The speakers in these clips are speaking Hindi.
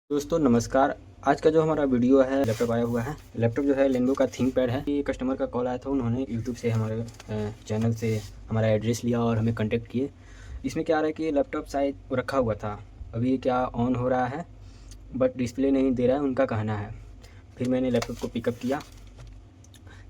दोस्तों नमस्कार। आज का जो हमारा वीडियो है, लैपटॉप आया हुआ है। लैपटॉप जो है लेनोवो का थिंकपैड है। ये कस्टमर का कॉल आया था, उन्होंने यूट्यूब से हमारे चैनल से हमारा एड्रेस लिया और हमें कांटेक्ट किए। इसमें क्या आ रहा है कि लैपटॉप शायद रखा हुआ था, अभी क्या ऑन हो रहा है बट डिस्प्ले नहीं दे रहा है, उनका कहना है। फिर मैंने लैपटॉप को पिकअप किया।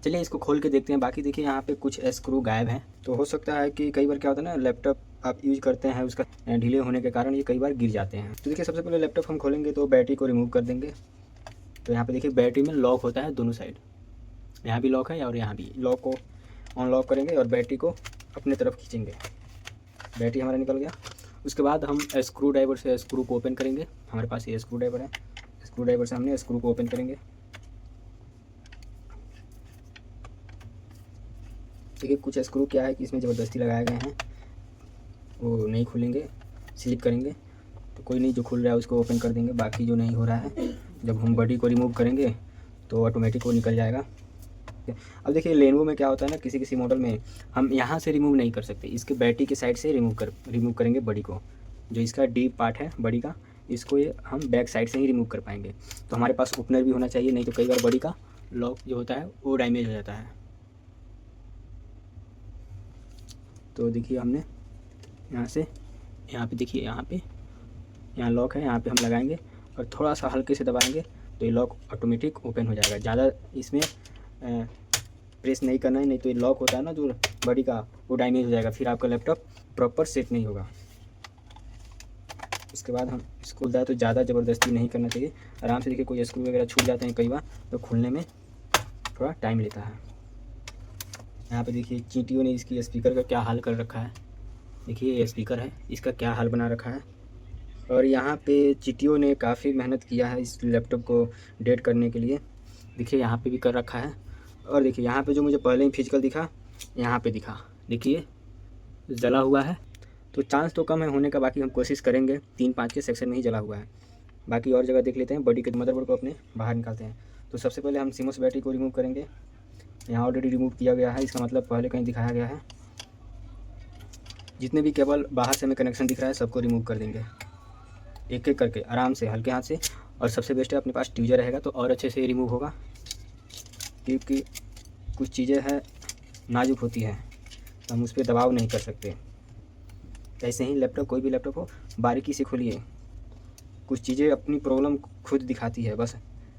चलिए इसको खोल के देखते हैं। बाकी देखिए यहाँ पे कुछ स्क्रू गायब हैं, तो हो सकता है कि कई बार क्या होता है ना, लैपटॉप आप यूज़ करते हैं, उसका ढीले होने के कारण ये कई बार गिर जाते हैं। तो देखिए सबसे पहले लैपटॉप हम खोलेंगे तो बैटरी को रिमूव कर देंगे। तो यहाँ पे देखिए बैटरी में लॉक होता है दोनों साइड, यहाँ भी लॉक है और यहाँ भी। लॉक को ऑन लॉक करेंगे और बैटरी को अपने तरफ खींचेंगे। बैटरी हमारा निकल गया। उसके बाद हम स्क्रू ड्राइवर से स्क्रू को ओपन करेंगे। हमारे पास ये स्क्रू ड्राइवर है, स्क्रू ड्राइवर से हमने स्क्रू को ओपन करेंगे। देखिए कुछ स्क्रू क्या है कि इसमें ज़बरदस्ती लगाए गए हैं, वो नहीं खुलेंगे, स्लिप करेंगे। तो कोई नहीं, जो खुल रहा है उसको ओपन कर देंगे। बाकी जो नहीं हो रहा है, जब हम बॉडी को रिमूव करेंगे तो ऑटोमेटिक वो निकल जाएगा। अब देखिए लेनोवो में क्या होता है ना, किसी किसी मॉडल में हम यहाँ से रिमूव नहीं कर सकते, इसके बैटरी के साइड से रिमूव करेंगे बॉडी को। जो इसका डीप पार्ट है बॉडी का, इसको ये हम बैक साइड से ही रिमूव कर पाएंगे। तो हमारे पास ओपनर भी होना चाहिए, नहीं तो कई बार बॉडी का लॉक जो होता है वो डैमेज हो जाता है। तो देखिए हमने यहाँ से, यहाँ पे देखिए, यहाँ लॉक है, यहाँ पे हम लगाएंगे और थोड़ा सा हल्के से दबाएंगे तो ये लॉक ऑटोमेटिक ओपन हो जाएगा। ज़्यादा इसमें प्रेस नहीं करना है, नहीं तो ये लॉक होता है ना जो बॉडी का, वो डैमेज हो जाएगा, फिर आपका लैपटॉप प्रॉपर सेट नहीं होगा। उसके बाद हम इसको खुलता है तो ज़्यादा ज़बरदस्ती नहीं करना चाहिए, आराम से। देखिए कोई स्क्रू वगैरह छूट जाते हैं कई बार, तो खुलने में थोड़ा टाइम लेता है। यहाँ पे देखिए चींटियों ने इसकी स्पीकर का क्या हाल कर रखा है। देखिए ये स्पीकर है, इसका क्या हाल बना रखा है। और यहाँ पे चींटियों ने काफ़ी मेहनत किया है इस लैपटॉप को डेड करने के लिए। देखिए यहाँ पे भी कर रखा है। और देखिए यहाँ पे जो मुझे पहले ही फिजिकल दिखा, यहाँ पे दिखा, देखिए जला हुआ है। तो चांस तो कम है होने का, बाकी हम कोशिश करेंगे। 3-5 के सेक्शन में ही जला हुआ है, बाकी और जगह देख लेते हैं। बॉडी के मदरबोर्ड को अपने बाहर निकालते हैं। तो सबसे पहले हम सीमोस बैटरी को रिमूव करेंगे। यहाँ ऑलरेडी रिमूव किया गया है, इसका मतलब पहले कहीं दिखाया गया है। जितने भी केबल बाहर से हमें कनेक्शन दिख रहा है सबको रिमूव कर देंगे, एक एक करके आराम से, हल्के हाथ से। और सबसे बेस्ट है अपने पास ट्यूजर रहेगा तो और अच्छे से रिमूव होगा, क्योंकि कुछ चीज़ें हैं नाजुक होती हैं, तो हम उस पर दबाव नहीं कर सकते। ऐसे ही लैपटॉप, कोई भी लैपटॉप हो, बारीकी से खोलिए। कुछ चीज़ें अपनी प्रॉब्लम खुद दिखाती है, बस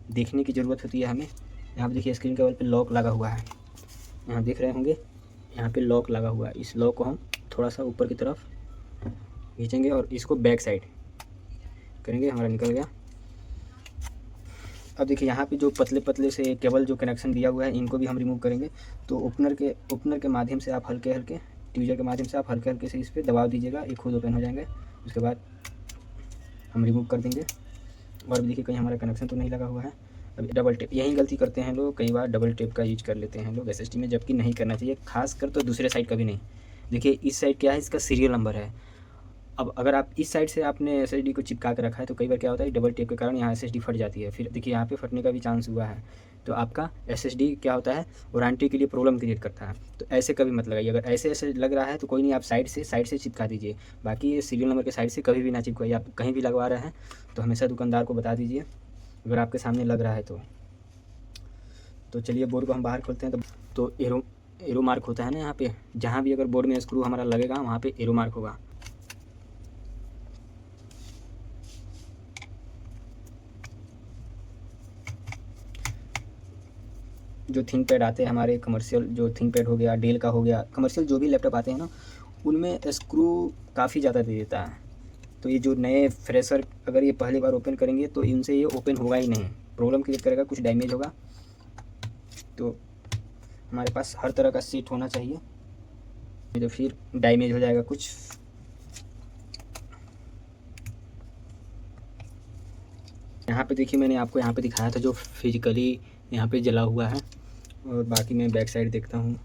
देखने की ज़रूरत होती है हमें। यहाँ पे देखिए स्क्रीन केबल पे लॉक लगा हुआ है, यहाँ देख रहे होंगे, यहाँ पे लॉक लगा हुआ है। इस लॉक को हम थोड़ा सा ऊपर की तरफ खींचेंगे और इसको बैक साइड करेंगे, हमारा निकल गया। अब देखिए यहाँ पे जो पतले पतले से केबल जो कनेक्शन दिया हुआ है, इनको भी हम रिमूव करेंगे। तो ओपनर के माध्यम से आप हल्के हल्के, ट्यूजर के माध्यम से आप हल्के हल्के से इस पर दबाव दीजिएगा, ये खुद ओपन हो जाएंगे। उसके बाद हम रिमूव कर देंगे। और देखिए कहीं हमारा कनेक्शन तो नहीं लगा हुआ है। अभी डबल टेप, यही गलती करते हैं लोग, कई बार डबल टेप का यूज कर लेते हैं लोग एसएसडी में, जबकि नहीं करना चाहिए, खासकर तो दूसरे साइड का भी नहीं। देखिए इस साइड क्या है, इसका सीरियल नंबर है। अब अगर आप इस साइड से आपने एसएसडी को चिपका कर रखा है तो कई बार क्या होता है, डबल टेप के कारण यहाँ एसएसडी फट जाती है। फिर देखिए यहाँ पे फटने का भी चांस हुआ है। तो आपका एसएसडी क्या होता है, वारंटी के लिए प्रॉब्लम क्रिएट करता है। तो ऐसे कभी मत लगाइए। अगर ऐसे ऐसे लग रहा है तो कोई नहीं, आप साइड से चिपका दीजिए। बाकी ये सीरियल नंबर के साइड से कभी भी ना चिपकाइए। आप कहीं भी लगवा रहे हैं तो हमेशा दुकानदार को बता दीजिए, अगर आपके सामने लग रहा है तो चलिए बोर्ड को हम बाहर खोलते हैं। तो एरो मार्क होता है ना यहाँ पे, जहाँ भी अगर बोर्ड में स्क्रू हमारा लगेगा वहाँ पे एरो मार्क होगा। जो थिंकपैड आते हैं हमारे कमर्शियल, जो थिंकपैड हो गया, डेल का हो गया, कमर्शियल जो भी लैपटॉप आते हैं ना, उनमें स्क्रू काफ़ी ज़्यादा दे देता है। तो ये जो नए फ्रेशर अगर ये पहली बार ओपन करेंगे तो इनसे ये ओपन होगा ही नहीं, प्रॉब्लम क्रिएट करेगा, कुछ डैमेज होगा। तो हमारे पास हर तरह का सीट होना चाहिए, जो फिर डैमेज हो जाएगा कुछ। यहाँ पे देखिए मैंने आपको यहाँ पे दिखाया था जो फिजिकली यहाँ पे जला हुआ है। और बाकी मैं बैक साइड देखता हूँ,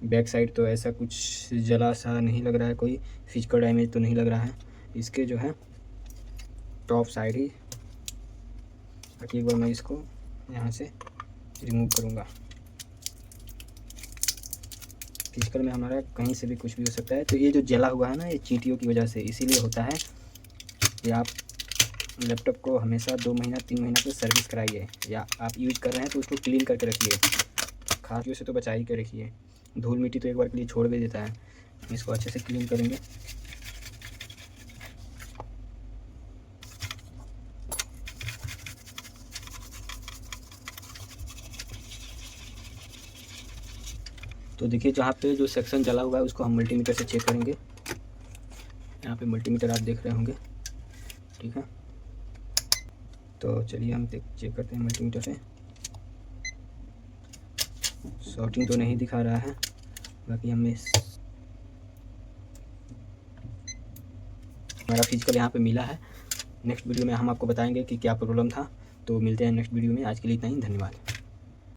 बैक साइड तो ऐसा कुछ जला सा नहीं लग रहा है, कोई फिजिकल डैमेज तो नहीं लग रहा है। इसके जो है टॉप साइड ही, बाकी एक बार मैं इसको यहाँ से रिमूव करूँगा। फिजिकल में हमारा कहीं से भी कुछ भी हो सकता है। तो ये जो जला हुआ है ना, ये चींटियों की वजह से इसीलिए होता है कि आप लैपटॉप को हमेशा 2 महीना 3 महीना पे सर्विस कराइए, या आप यूज़ कर रहे हैं तो उसको क्लीन करके रखिए, खारियों से तो बचा ही के रखिए। धूल मिट्टी तो एक बार के लिए छोड़ भी देता है। इसको अच्छे से क्लीन करेंगे। तो देखिए जहाँ पे जो सेक्शन जला हुआ है उसको हम मल्टीमीटर से चेक करेंगे। यहाँ पे मल्टीमीटर आप देख रहे होंगे, ठीक है। तो चलिए हम चेक करते हैं मल्टीमीटर से। शॉर्टिंग तो नहीं दिखा रहा है, बाकी हमें हमारा फिजिकल यहाँ पे मिला है। नेक्स्ट वीडियो में हम आपको बताएंगे कि क्या प्रॉब्लम था। तो मिलते हैं नेक्स्ट वीडियो में। आज के लिए इतना ही, धन्यवाद।